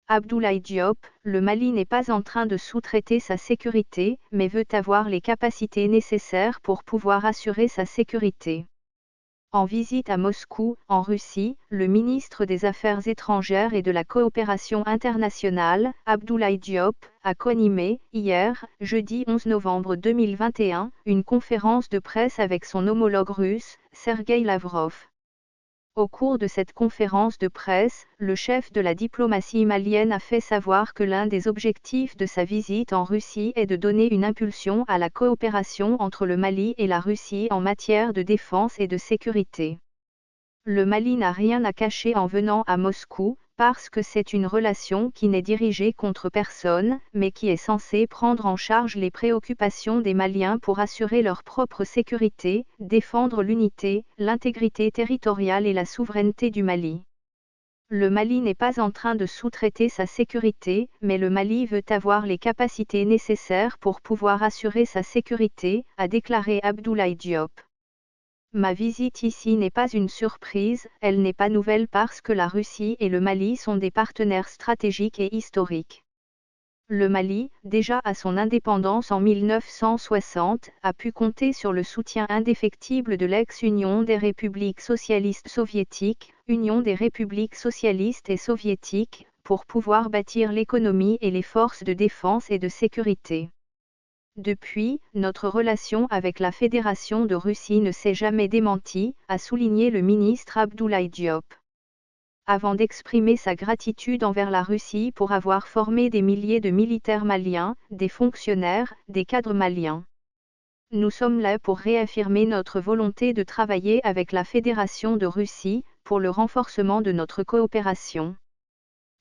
Abdoulaye Diop, le Mali n'est pas en train de sous-traiter sa sécurité, mais veut avoir les capacités nécessaires pour pouvoir assurer sa sécurité. En visite à Moscou, en Russie, le ministre des Affaires étrangères et de la coopération internationale, Abdoulaye Diop, a co-animé, hier, jeudi 11 novembre 2021, une conférence de presse avec son homologue russe, Sergueï Lavrov. Au cours de cette conférence de presse, le chef de la diplomatie malienne a fait savoir que l'un des objectifs de sa visite en Russie est de donner une impulsion à la coopération entre le Mali et la Russie en matière de défense et de sécurité. Le Mali n'a rien à cacher en venant à Moscou, parce que c'est une relation qui n'est dirigée contre personne, mais qui est censée prendre en charge les préoccupations des Maliens pour assurer leur propre sécurité, défendre l'unité, l'intégrité territoriale et la souveraineté du Mali. Le Mali n'est pas en train de sous-traiter sa sécurité, mais le Mali veut avoir les capacités nécessaires pour pouvoir assurer sa sécurité, a déclaré Abdoulaye Diop. Ma visite ici n'est pas une surprise, elle n'est pas nouvelle parce que la Russie et le Mali sont des partenaires stratégiques et historiques. Le Mali, déjà à son indépendance en 1960, a pu compter sur le soutien indéfectible de l'ex-Union des républiques socialistes soviétiques, Union des républiques socialistes et soviétiques, pour pouvoir bâtir l'économie et les forces de défense et de sécurité. Depuis, notre relation avec la Fédération de Russie ne s'est jamais démentie, a souligné le ministre Abdoulaye Diop. Avant d'exprimer sa gratitude envers la Russie pour avoir formé des milliers de militaires maliens, des fonctionnaires, des cadres maliens. Nous sommes là pour réaffirmer notre volonté de travailler avec la Fédération de Russie, pour le renforcement de notre coopération.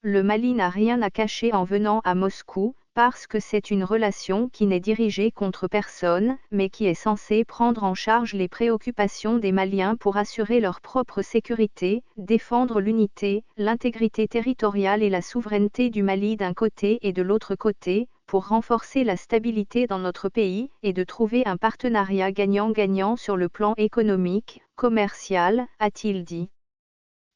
Le Mali n'a rien à cacher en venant à Moscou, parce que c'est une relation qui n'est dirigée contre personne, mais qui est censée prendre en charge les préoccupations des Maliens pour assurer leur propre sécurité, défendre l'unité, l'intégrité territoriale et la souveraineté du Mali d'un côté et de l'autre côté, pour renforcer la stabilité dans notre pays, et de trouver un partenariat gagnant-gagnant sur le plan économique, commercial, a-t-il dit.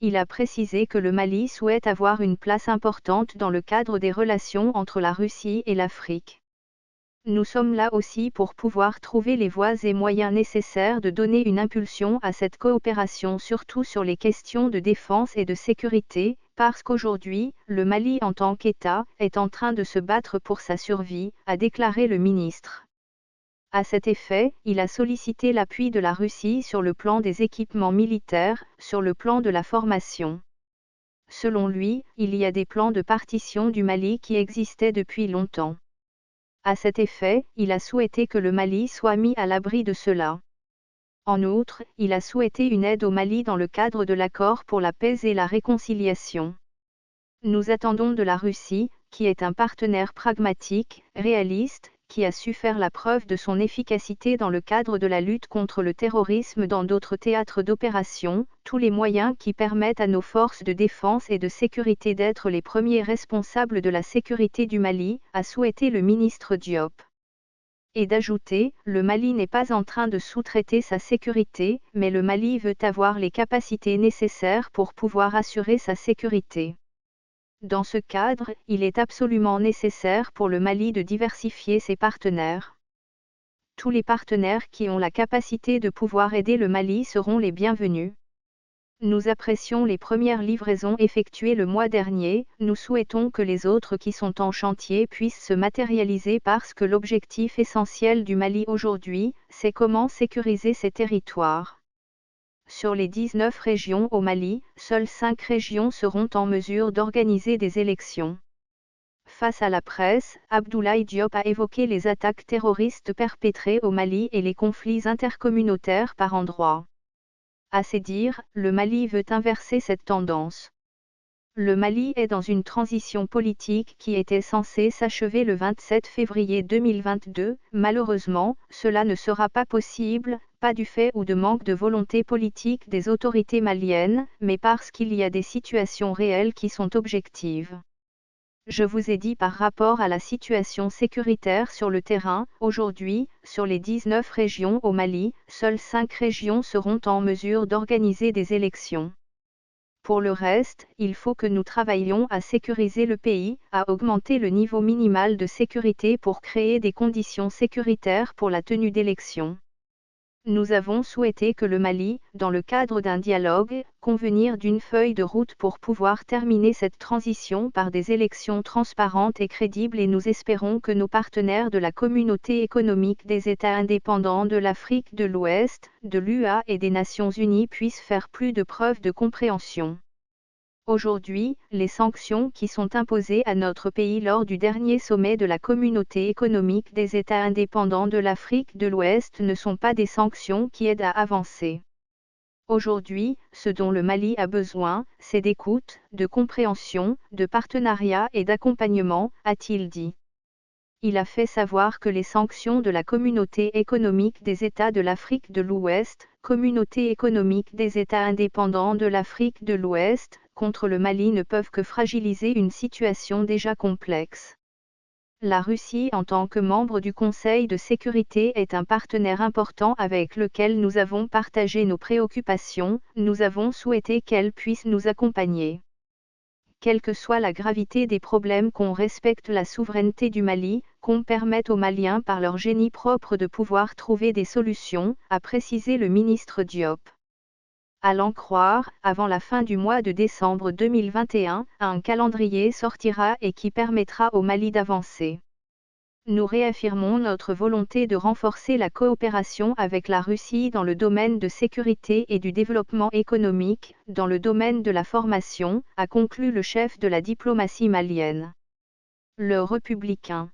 Il a précisé que le Mali souhaite avoir une place importante dans le cadre des relations entre la Russie et l'Afrique. Nous sommes là aussi pour pouvoir trouver les voies et moyens nécessaires de donner une impulsion à cette coopération, surtout sur les questions de défense et de sécurité, parce qu'aujourd'hui, le Mali en tant qu'État est en train de se battre pour sa survie, a déclaré le ministre. À cet effet, il a sollicité l'appui de la Russie sur le plan des équipements militaires, sur le plan de la formation. Selon lui, il y a des plans de partition du Mali qui existaient depuis longtemps. À cet effet, il a souhaité que le Mali soit mis à l'abri de cela. En outre, il a souhaité une aide au Mali dans le cadre de l'accord pour la paix et la réconciliation. Nous attendons de la Russie, qui est un partenaire pragmatique, réaliste, qui a su faire la preuve de son efficacité dans le cadre de la lutte contre le terrorisme dans d'autres théâtres d'opération, tous les moyens qui permettent à nos forces de défense et de sécurité d'être les premiers responsables de la sécurité du Mali, a souhaité le ministre Diop. Et d'ajouter, le Mali n'est pas en train de sous-traiter sa sécurité, mais le Mali veut avoir les capacités nécessaires pour pouvoir assurer sa sécurité. Dans ce cadre, il est absolument nécessaire pour le Mali de diversifier ses partenaires. Tous les partenaires qui ont la capacité de pouvoir aider le Mali seront les bienvenus. Nous apprécions les premières livraisons effectuées le mois dernier, nous souhaitons que les autres qui sont en chantier puissent se matérialiser parce que l'objectif essentiel du Mali aujourd'hui, c'est comment sécuriser ses territoires. Sur les 19 régions au Mali, seules 5 régions seront en mesure d'organiser des élections. Face à la presse, Abdoulaye Diop a évoqué les attaques terroristes perpétrées au Mali et les conflits intercommunautaires par endroits. À ses dires, le Mali veut inverser cette tendance. Le Mali est dans une transition politique qui était censée s'achever le 27 février 2022, malheureusement, cela ne sera pas possible, pas du fait ou de manque de volonté politique des autorités maliennes, mais parce qu'il y a des situations réelles qui sont objectives. Je vous ai dit par rapport à la situation sécuritaire sur le terrain, aujourd'hui, sur les 19 régions au Mali, seules 5 régions seront en mesure d'organiser des élections. Pour le reste, il faut que nous travaillions à sécuriser le pays, à augmenter le niveau minimal de sécurité pour créer des conditions sécuritaires pour la tenue d'élections. Nous avons souhaité que le Mali, dans le cadre d'un dialogue, convenir d'une feuille de route pour pouvoir terminer cette transition par des élections transparentes et crédibles et nous espérons que nos partenaires de la communauté économique des États indépendants de l'Afrique de l'Ouest, de l'UA et des Nations Unies puissent faire plus de preuves de compréhension. Aujourd'hui, les sanctions qui sont imposées à notre pays lors du dernier sommet de la Communauté économique des États indépendants de l'Afrique de l'Ouest ne sont pas des sanctions qui aident à avancer. Aujourd'hui, ce dont le Mali a besoin, c'est d'écoute, de compréhension, de partenariat et d'accompagnement, a-t-il dit. Il a fait savoir que les sanctions de la Communauté économique des États de l'Afrique de l'Ouest, Communauté économique des États indépendants de l'Afrique de l'Ouest, contre le Mali ne peuvent que fragiliser une situation déjà complexe. La Russie en tant que membre du Conseil de sécurité est un partenaire important avec lequel nous avons partagé nos préoccupations, nous avons souhaité qu'elle puisse nous accompagner. Quelle que soit la gravité des problèmes, qu'on respecte la souveraineté du Mali, qu'on permette aux Maliens par leur génie propre de pouvoir trouver des solutions, a précisé le ministre Diop. À l'en croire, avant la fin du mois de décembre 2021, un calendrier sortira et qui permettra au Mali d'avancer. Nous réaffirmons notre volonté de renforcer la coopération avec la Russie dans le domaine de sécurité et du développement économique, dans le domaine de la formation, a conclu le chef de la diplomatie malienne. Le Républicain.